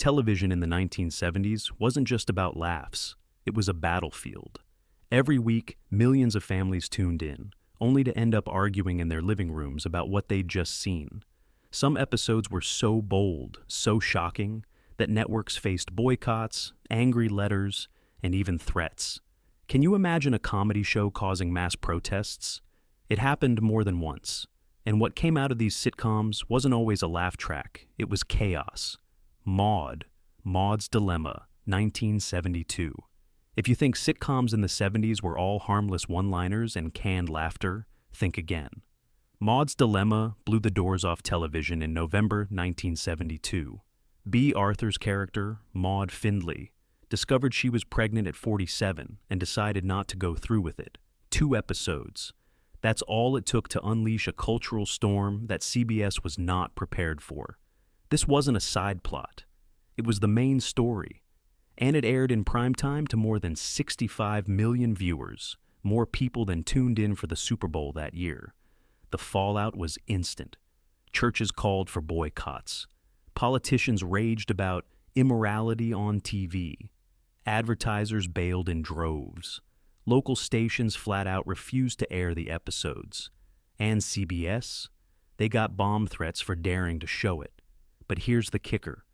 Television in the 1970s wasn't just about laughs, it was a battlefield. Every week, millions of families tuned in, only to end up arguing in their living rooms about what they'd just seen. Some episodes were so bold, so shocking, that networks faced boycotts, angry letters, and even threats. Can you imagine a comedy show causing mass protests? It happened more than once, and what came out of these sitcoms wasn't always a laugh track, it was chaos. Maude, Maude's Dilemma, 1972. If you think sitcoms in the 70s were all harmless one-liners and canned laughter, think again. Maude's Dilemma blew the doors off television in November 1972. B. Arthur's character, Maude Findlay, discovered she was pregnant at 47 and decided not to go through with it. 2 episodes. That's all it took to unleash a cultural storm that CBS was not prepared for. This wasn't a side plot. It was the main story. And it aired in primetime to more than 65 million viewers, more people than tuned in for the Super Bowl that year. The fallout was instant. Churches called for boycotts. Politicians raged about immorality on TV. Advertisers bailed in droves. Local stations flat out refused to air the episodes. And CBS? They got bomb threats for daring to show it. But here's the kicker.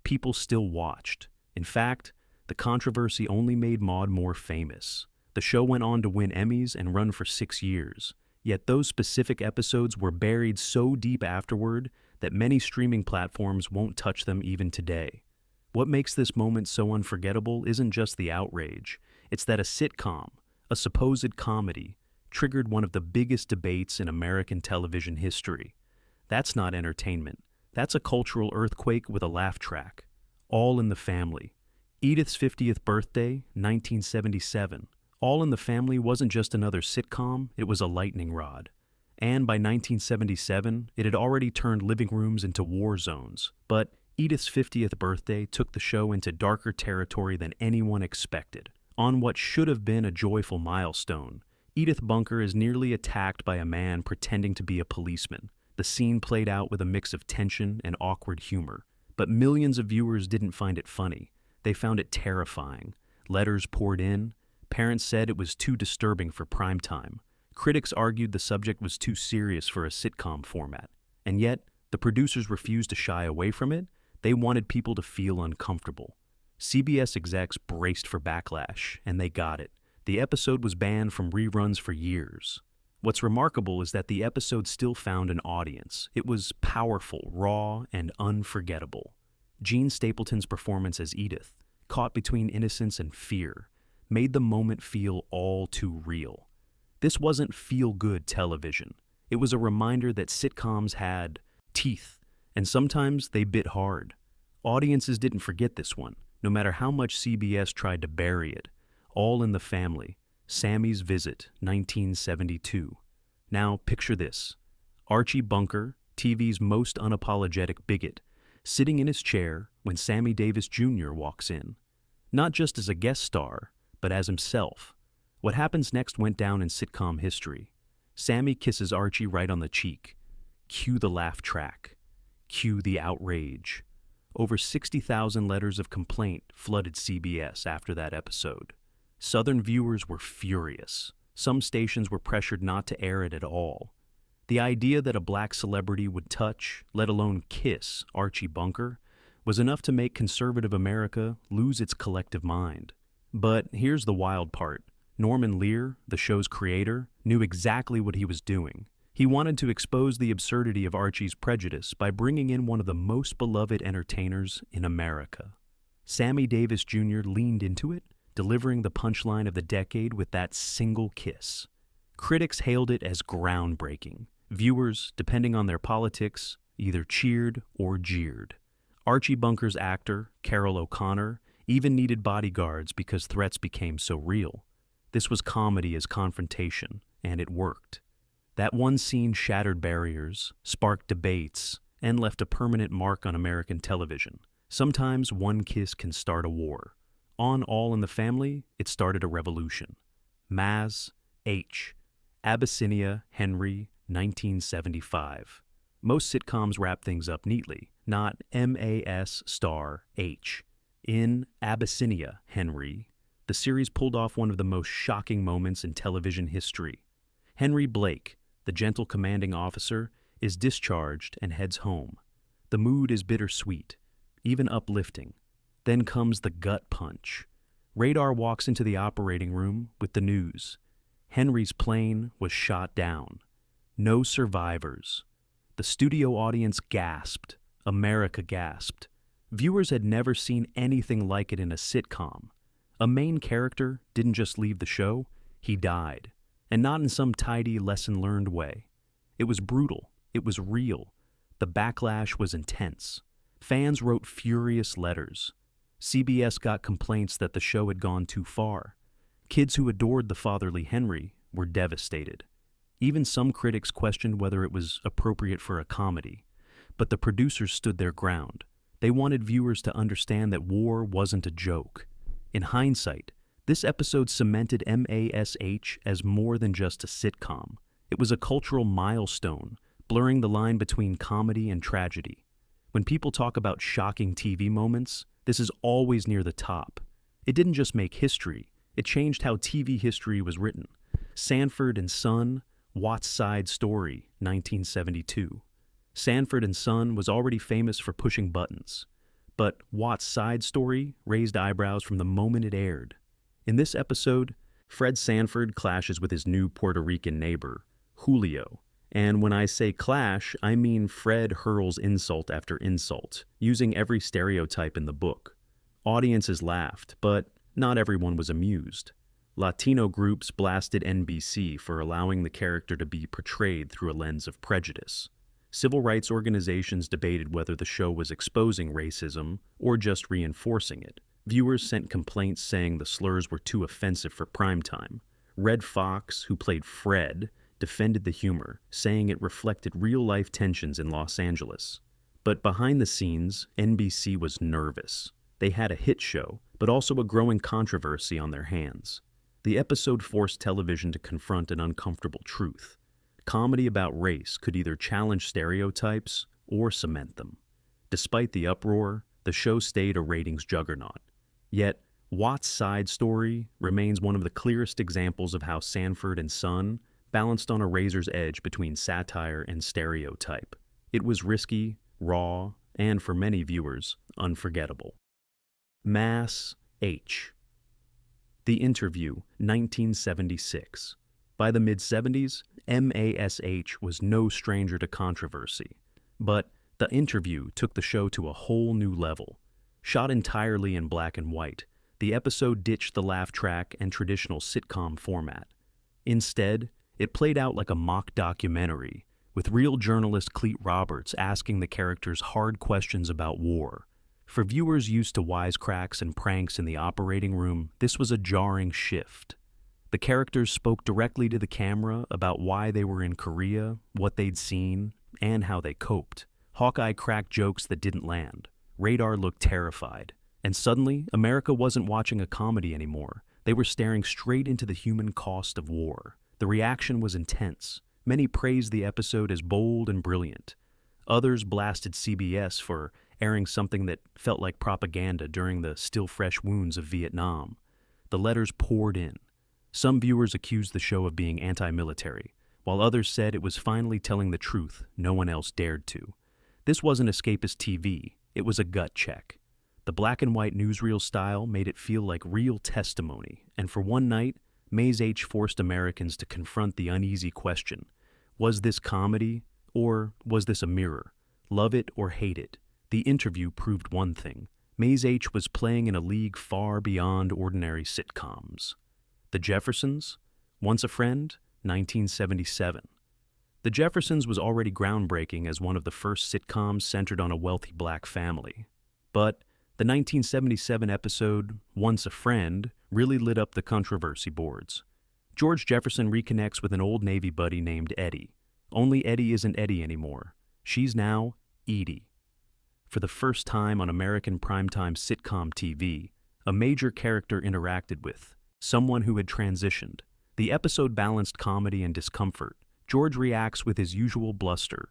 People still watched. In fact, the controversy only made Maude more famous. The show went on to win Emmys and run for 6 years. Yet those specific episodes were buried so deep afterward that many streaming platforms won't touch them even today. What makes this moment so unforgettable isn't just the outrage. It's that a sitcom, a supposed comedy, triggered one of the biggest debates in American television history. That's not entertainment. That's a cultural earthquake with a laugh track. All in the Family. Edith's 50th birthday, 1977. All in the Family wasn't just another sitcom, it was a lightning rod. And by 1977, it had already turned living rooms into war zones. But Edith's 50th birthday took the show into darker territory than anyone expected. On what should have been a joyful milestone, Edith Bunker is nearly attacked by a man pretending to be a policeman. The scene played out with a mix of tension and awkward humor. But millions of viewers didn't find it funny. They found it terrifying. Letters poured in. Parents said it was too disturbing for primetime. Critics argued the subject was too serious for a sitcom format. And yet, the producers refused to shy away from it. They wanted people to feel uncomfortable. CBS execs braced for backlash, and they got it. The episode was banned from reruns for years. What's remarkable is that the episode still found an audience. It was powerful, raw, and unforgettable. Jean Stapleton's performance as Edith, caught between innocence and fear, made the moment feel all too real. This wasn't feel-good television. It was a reminder that sitcoms had teeth, and sometimes they bit hard. Audiences didn't forget this one, no matter how much CBS tried to bury it. All in the Family. Sammy's Visit, 1972. Now, picture this. Archie Bunker, TV's most unapologetic bigot, sitting in his chair when Sammy Davis Jr. walks in. Not just as a guest star, but as himself. What happens next went down in sitcom history. Sammy kisses Archie right on the cheek. Cue the laugh track. Cue the outrage. Over 60,000 letters of complaint flooded CBS after that episode. Southern viewers were furious. Some stations were pressured not to air it at all. The idea that a black celebrity would touch, let alone kiss, Archie Bunker was enough to make conservative America lose its collective mind. But here's the wild part. Norman Lear, the show's creator, knew exactly what he was doing. He wanted to expose the absurdity of Archie's prejudice by bringing in one of the most beloved entertainers in America. Sammy Davis Jr. leaned into it, delivering the punchline of the decade with that single kiss. Critics hailed it as groundbreaking. Viewers, depending on their politics, either cheered or jeered. Archie Bunker's actor, Carroll O'Connor, even needed bodyguards because threats became so real. This was comedy as confrontation, and it worked. That one scene shattered barriers, sparked debates, and left a permanent mark on American television. Sometimes one kiss can start a war. On All in the Family, it started a revolution. Maz, H. Abyssinia, Henry, 1975. Most sitcoms wrap things up neatly, not MAS star H. In Abyssinia, Henry, the series pulled off one of the most shocking moments in television history. Henry Blake, the gentle commanding officer, is discharged and heads home. The mood is bittersweet, even uplifting. Then comes the gut punch. Radar walks into the operating room with the news. Henry's plane was shot down. No survivors. The studio audience gasped. America gasped. Viewers had never seen anything like it in a sitcom. A main character didn't just leave the show, he died. And not in some tidy, lesson-learned way. It was brutal. It was real. The backlash was intense. Fans wrote furious letters. CBS got complaints that the show had gone too far. Kids who adored the fatherly Henry were devastated. Even some critics questioned whether it was appropriate for a comedy. But the producers stood their ground. They wanted viewers to understand that war wasn't a joke. In hindsight, this episode cemented MASH as more than just a sitcom. It was a cultural milestone, blurring the line between comedy and tragedy. When people talk about shocking TV moments, this is always near the top. It didn't just make history, it changed how TV history was written. Sanford and Son, Watt's Side Story, 1972. Sanford and Son was already famous for pushing buttons, but Watt's Side Story raised eyebrows from the moment it aired. In this episode, Fred Sanford clashes with his new Puerto Rican neighbor, Julio. And when I say clash, I mean Fred hurls insult after insult, using every stereotype in the book. Audiences laughed, but not everyone was amused. Latino groups blasted NBC for allowing the character to be portrayed through a lens of prejudice. Civil rights organizations debated whether the show was exposing racism or just reinforcing it. Viewers sent complaints saying the slurs were too offensive for primetime. Red Fox, who played Fred, defended the humor, saying it reflected real-life tensions in Los Angeles. But behind the scenes, NBC was nervous. They had a hit show, but also a growing controversy on their hands. The episode forced television to confront an uncomfortable truth. Comedy about race could either challenge stereotypes or cement them. Despite the uproar, the show stayed a ratings juggernaut. Yet, Watt's Side Story remains one of the clearest examples of how Sanford and Son balanced on a razor's edge between satire and stereotype. It was risky, raw, and for many viewers, unforgettable. Mass H. The Interview, 1976. By the mid-70s, MASH was no stranger to controversy. But The Interview took the show to a whole new level. Shot entirely in black and white, the episode ditched the laugh track and traditional sitcom format. Instead, it played out like a mock documentary, with real journalist Clete Roberts asking the characters hard questions about war. For viewers used to wisecracks and pranks in the operating room, this was a jarring shift. The characters spoke directly to the camera about why they were in Korea, what they'd seen, and how they coped. Hawkeye cracked jokes that didn't land. Radar looked terrified. And suddenly, America wasn't watching a comedy anymore. They were staring straight into the human cost of war. The reaction was intense. Many praised the episode as bold and brilliant. Others blasted CBS for airing something that felt like propaganda during the still-fresh wounds of Vietnam. The letters poured in. Some viewers accused the show of being anti-military, while others said it was finally telling the truth no one else dared to. This wasn't escapist TV, it was a gut check. The black and white newsreel style made it feel like real testimony, and for one night, Maze H forced Americans to confront the uneasy question, was this comedy, or was this a mirror? Love it or hate it? The Interview proved one thing. Maze H was playing in a league far beyond ordinary sitcoms. The Jeffersons? Once a Friend? 1977. The Jeffersons was already groundbreaking as one of the first sitcoms centered on a wealthy black family. But the 1977 episode, Once a Friend, really lit up the controversy boards. George Jefferson reconnects with an old Navy buddy named Eddie. Only Eddie isn't Eddie anymore. She's now Edie. For the first time on American primetime sitcom TV, a major character interacted with, someone who had transitioned. The episode balanced comedy and discomfort. George reacts with his usual bluster.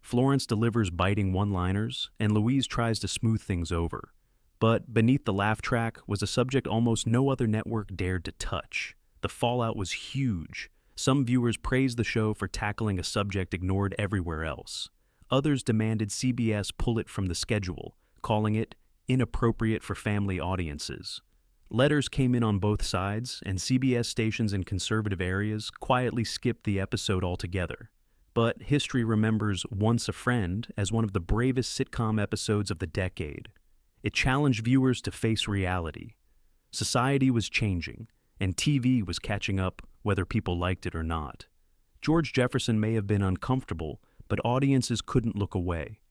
Florence delivers biting one-liners, and Louise tries to smooth things over. But beneath the laugh track was a subject almost no other network dared to touch. The fallout was huge. Some viewers praised the show for tackling a subject ignored everywhere else. Others demanded CBS pull it from the schedule, calling it inappropriate for family audiences. Letters came in on both sides, and CBS stations in conservative areas quietly skipped the episode altogether. But history remembers Once a Friend as one of the bravest sitcom episodes of the decade. It challenged viewers to face reality. Society was changing, and TV was catching up whether people liked it or not. George Jefferson may have been uncomfortable, but audiences couldn't look away.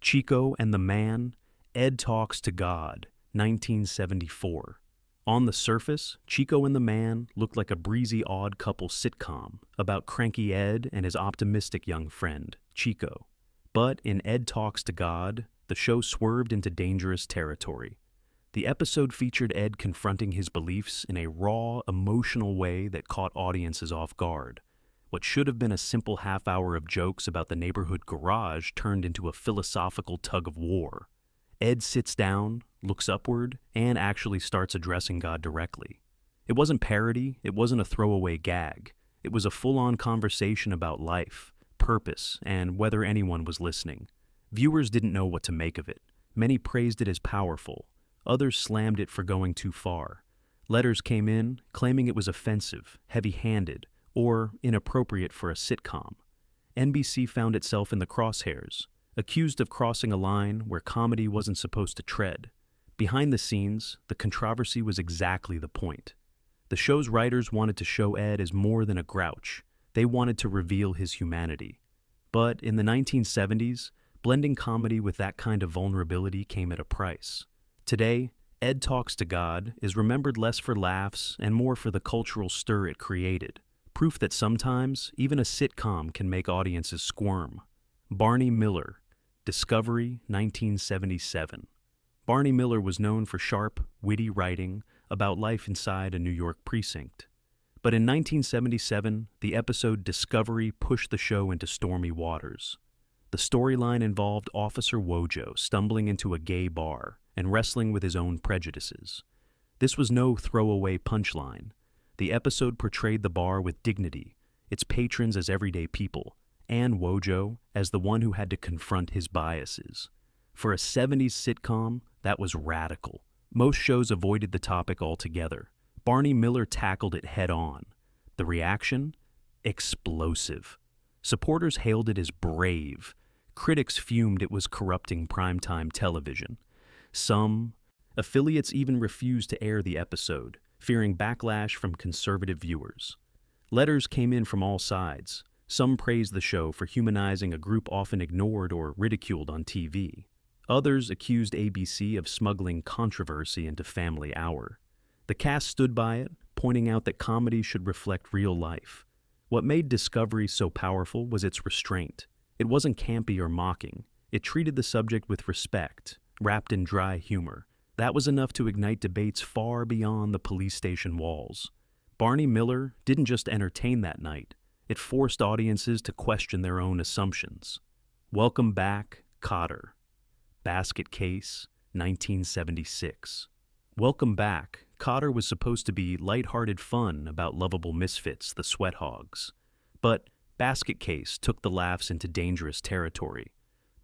Chico and the Man, Ed Talks to God, 1974. On the surface, Chico and the Man looked like a breezy odd couple sitcom about cranky Ed and his optimistic young friend, Chico. But in Ed Talks to God, the show swerved into dangerous territory. The episode featured Ed confronting his beliefs in a raw, emotional way that caught audiences off guard. What should have been a simple half-hour of jokes about the neighborhood garage turned into a philosophical tug-of-war. Ed sits down, looks upward, and actually starts addressing God directly. It wasn't parody, it wasn't a throwaway gag. It was a full-on conversation about life, purpose, and whether anyone was listening. Viewers didn't know what to make of it. Many praised it as powerful. Others slammed it for going too far. Letters came in, claiming it was offensive, heavy-handed, or inappropriate for a sitcom. NBC found itself in the crosshairs, accused of crossing a line where comedy wasn't supposed to tread. Behind the scenes, the controversy was exactly the point. The show's writers wanted to show Ed as more than a grouch. They wanted to reveal his humanity. But in the 1970s, blending comedy with that kind of vulnerability came at a price. Today, Ed Talks to God is remembered less for laughs and more for the cultural stir it created. Proof that sometimes even a sitcom can make audiences squirm. Barney Miller, Discovery, 1977. Barney Miller was known for sharp, witty writing about life inside a New York precinct. But in 1977, the episode Discovery pushed the show into stormy waters. The storyline involved Officer Wojo stumbling into a gay bar and wrestling with his own prejudices. This was no throwaway punchline. The episode portrayed the bar with dignity, its patrons as everyday people, and Wojo as the one who had to confront his biases. For a 70s sitcom, that was radical. Most shows avoided the topic altogether. Barney Miller tackled it head-on. The reaction? Explosive. Supporters hailed it as brave. Critics fumed it was corrupting primetime television. Some affiliates even refused to air the episode, fearing backlash from conservative viewers. Letters came in from all sides. Some praised the show for humanizing a group often ignored or ridiculed on TV. Others accused ABC of smuggling controversy into Family Hour. The cast stood by it, pointing out that comedy should reflect real life. What made Discovery so powerful was its restraint. It wasn't campy or mocking. It treated the subject with respect, wrapped in dry humor. That was enough to ignite debates far beyond the police station walls. Barney Miller didn't just entertain that night. It forced audiences to question their own assumptions. Welcome Back, Kotter. Basket Case, 1976. Welcome Back, Kotter was supposed to be lighthearted fun about lovable misfits, the sweat hogs. But Basket Case took the laughs into dangerous territory.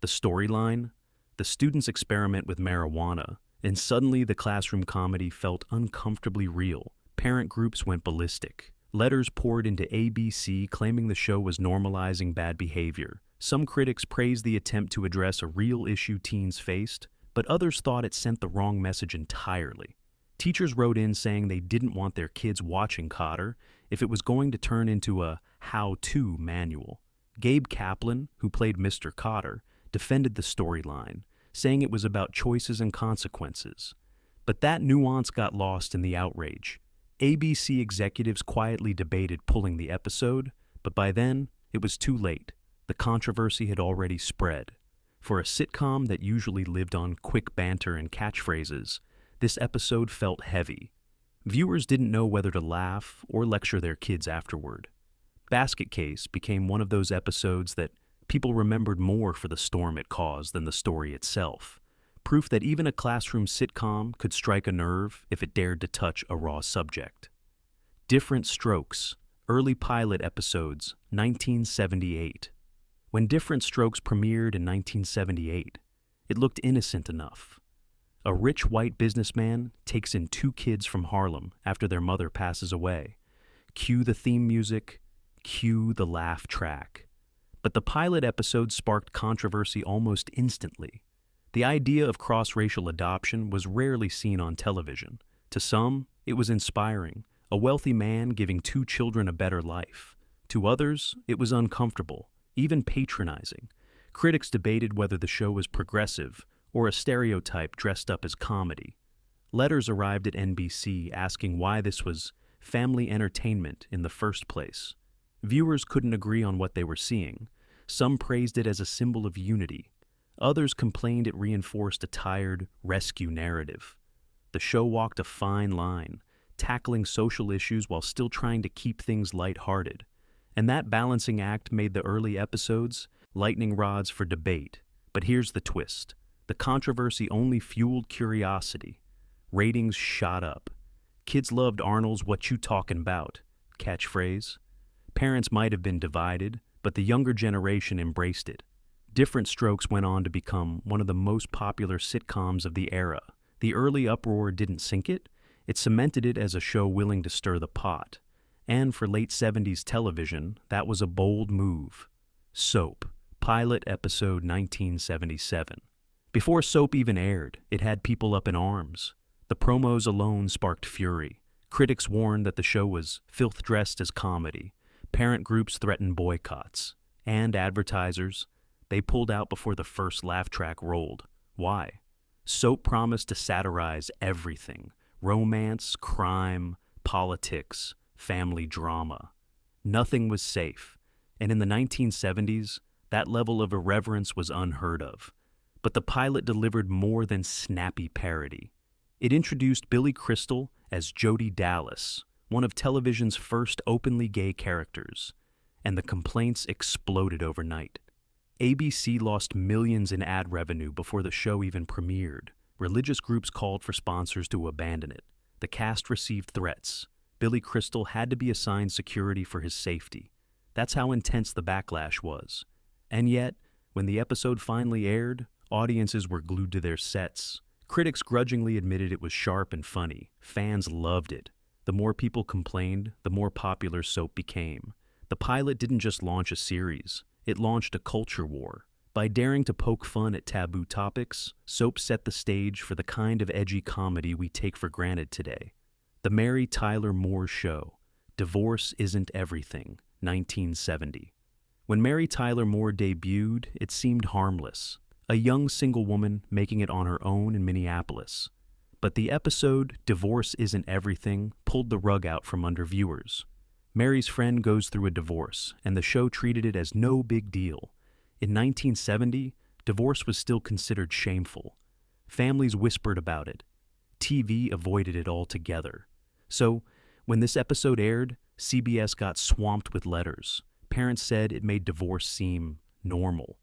The storyline? The students experiment with marijuana, and suddenly the classroom comedy felt uncomfortably real. Parent groups went ballistic. Letters poured into ABC claiming the show was normalizing bad behavior. Some critics praised the attempt to address a real issue teens faced, but others thought it sent the wrong message entirely. Teachers wrote in saying they didn't want their kids watching Kotter if it was going to turn into a how-to manual. Gabe Kaplan, who played Mr. Kotter, defended the storyline, saying it was about choices and consequences. But that nuance got lost in the outrage. ABC executives quietly debated pulling the episode, but by then, it was too late. The controversy had already spread. For a sitcom that usually lived on quick banter and catchphrases, this episode felt heavy. Viewers didn't know whether to laugh or lecture their kids afterward. Basket Case became one of those episodes that People remembered more for the storm it caused than the story itself. Proof that even a classroom sitcom could strike a nerve if it dared to touch a raw subject. Different Strokes, early pilot episodes, 1978. When Different Strokes premiered in 1978, it looked innocent enough. A rich white businessman takes in two kids from Harlem after their mother passes away. Cue the theme music, cue the laugh track. But the pilot episode sparked controversy almost instantly. The idea of cross-racial adoption was rarely seen on television. To some, it was inspiring, a wealthy man giving two children a better life. To others, it was uncomfortable, even patronizing. Critics debated whether the show was progressive or a stereotype dressed up as comedy. Letters arrived at NBC asking why this was family entertainment in the first place. Viewers couldn't agree on what they were seeing. Some praised it as a symbol of unity. Others complained it reinforced a tired rescue narrative. The show walked a fine line, tackling social issues while still trying to keep things lighthearted. And that balancing act made the early episodes lightning rods for debate. But here's the twist. The controversy only fueled curiosity. Ratings shot up. Kids loved Arnold's "What You Talkin' 'Bout" catchphrase. Parents might have been divided, but the younger generation embraced it. Different Strokes went on to become one of the most popular sitcoms of the era. The early uproar didn't sink it, it cemented it as a show willing to stir the pot. And for late 70s television, that was a bold move. Soap, pilot episode 1977. Before Soap even aired, it had people up in arms. The promos alone sparked fury. Critics warned that the show was filth dressed as comedy. Parent groups threatened boycotts. And advertisers, they pulled out before the first laugh track rolled. Why? Soap promised to satirize everything: romance, crime, politics, family drama. Nothing was safe, and in the 1970s, that level of irreverence was unheard of. But the pilot delivered more than snappy parody. It introduced Billy Crystal as Jody Dallas, one of television's first openly gay characters, and the complaints exploded overnight. ABC lost millions in ad revenue before the show even premiered. Religious groups called for sponsors to abandon it. The cast received threats. Billy Crystal had to be assigned security for his safety. That's how intense the backlash was. And yet, when the episode finally aired, audiences were glued to their sets. Critics grudgingly admitted it was sharp and funny. Fans loved it. The more people complained, the more popular Soap became. The pilot didn't just launch a series. It launched a culture war. By daring to poke fun at taboo topics, Soap set the stage for the kind of edgy comedy we take for granted today. The Mary Tyler Moore Show, Divorce Isn't Everything, 1970. When Mary Tyler Moore debuted, it seemed harmless. A young single woman making it on her own in Minneapolis. But the episode, Divorce Isn't Everything, pulled the rug out from under viewers. Mary's friend goes through a divorce, and the show treated it as no big deal. In 1970, divorce was still considered shameful. Families whispered about it. TV avoided it altogether. So, when this episode aired, CBS got swamped with letters. Parents said it made divorce seem normal.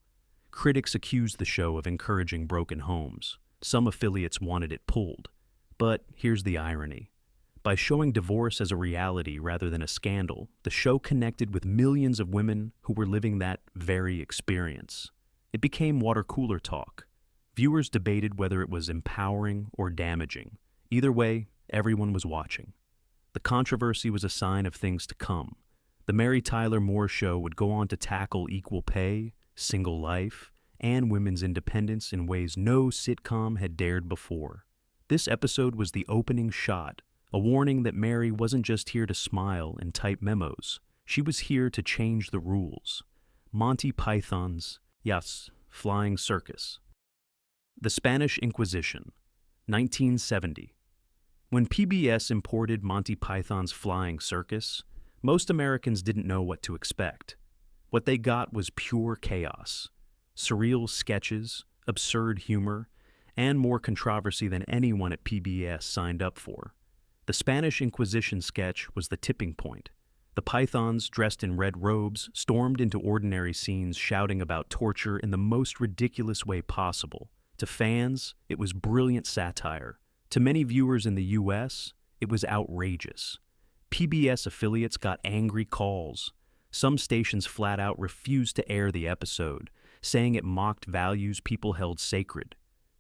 Critics accused the show of encouraging broken homes. Some affiliates wanted it pulled. But here's the irony. By showing divorce as a reality rather than a scandal, the show connected with millions of women who were living that very experience. It became water cooler talk. Viewers debated whether it was empowering or damaging. Either way, everyone was watching. The controversy was a sign of things to come. The Mary Tyler Moore Show would go on to tackle equal pay, single life, and women's independence in ways no sitcom had dared before. This episode was the opening shot, a warning that Mary wasn't just here to smile and type memos. She was here to change the rules. Monty Python's, yes, flying circus. The Spanish Inquisition, 1970. When PBS imported Monty Python's Flying Circus, most Americans didn't know what to expect. What they got was pure chaos. Surreal sketches, absurd humor, and more controversy than anyone at PBS signed up for. The Spanish Inquisition sketch was the tipping point. The pythons, dressed in red robes, stormed into ordinary scenes shouting about torture in the most ridiculous way possible. To fans, it was brilliant satire. To many viewers in the US, it was outrageous. PBS affiliates got angry calls. Some stations flat out refused to air the episode, saying it mocked values people held sacred.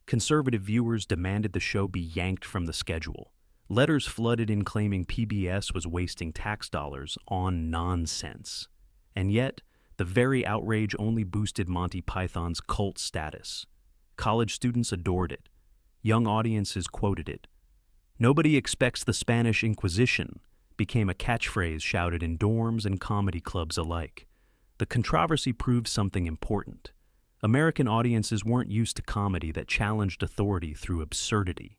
Conservative viewers demanded the show be yanked from the schedule. Letters flooded in claiming PBS was wasting tax dollars on nonsense. And yet, the very outrage only boosted Monty Python's cult status. College students adored it. Young audiences quoted it. "Nobody expects the Spanish Inquisition" became a catchphrase shouted in dorms and comedy clubs alike. The controversy proved something important. American audiences weren't used to comedy that challenged authority through absurdity.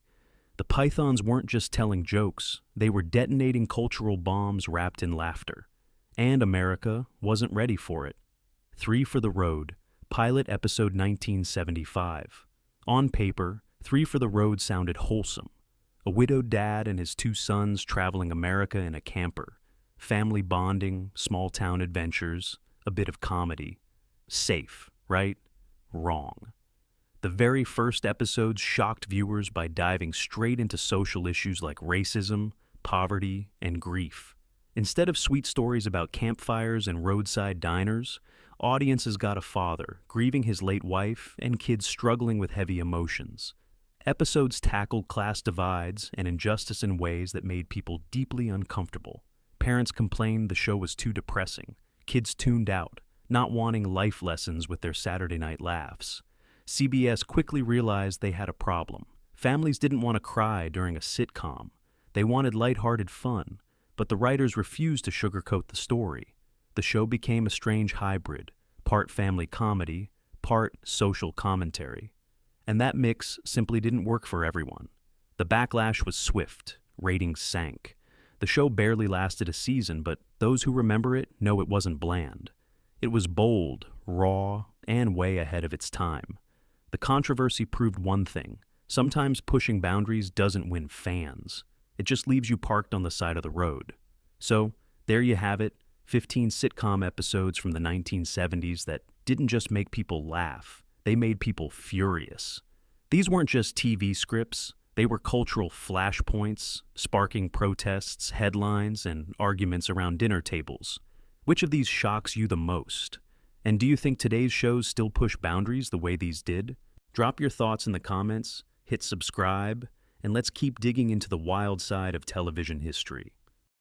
The Pythons weren't just telling jokes, they were detonating cultural bombs wrapped in laughter. And America wasn't ready for it. 3 for the Road, pilot episode 1975. On paper, 3 for the Road sounded wholesome. A widowed dad and his 2 sons traveling America in a camper. Family bonding, small-town adventures, a bit of comedy. Safe, right? Wrong. The very first episodes shocked viewers by diving straight into social issues like racism, poverty, and grief. Instead of sweet stories about campfires and roadside diners, audiences got a father grieving his late wife and kids struggling with heavy emotions. Episodes tackled class divides and injustice in ways that made people deeply uncomfortable. Parents complained the show was too depressing. Kids tuned out, not wanting life lessons with their Saturday night laughs. CBS quickly realized they had a problem. Families didn't want to cry during a sitcom. They wanted lighthearted fun, but the writers refused to sugarcoat the story. The show became a strange hybrid, part family comedy, part social commentary. And that mix simply didn't work for everyone. The backlash was swift, ratings sank. The show barely lasted a season, but those who remember it know it wasn't bland. It was bold, raw, and way ahead of its time. The controversy proved one thing: sometimes pushing boundaries doesn't win fans. It just leaves you parked on the side of the road. So, there you have it, 15 sitcom episodes from the 1970s that didn't just make people laugh, they made people furious. These weren't just TV scripts, they were cultural flashpoints, sparking protests, headlines, and arguments around dinner tables. Which of these shocks you the most? And do you think today's shows still push boundaries the way these did? Drop your thoughts in the comments, hit subscribe, and let's keep digging into the wild side of television history.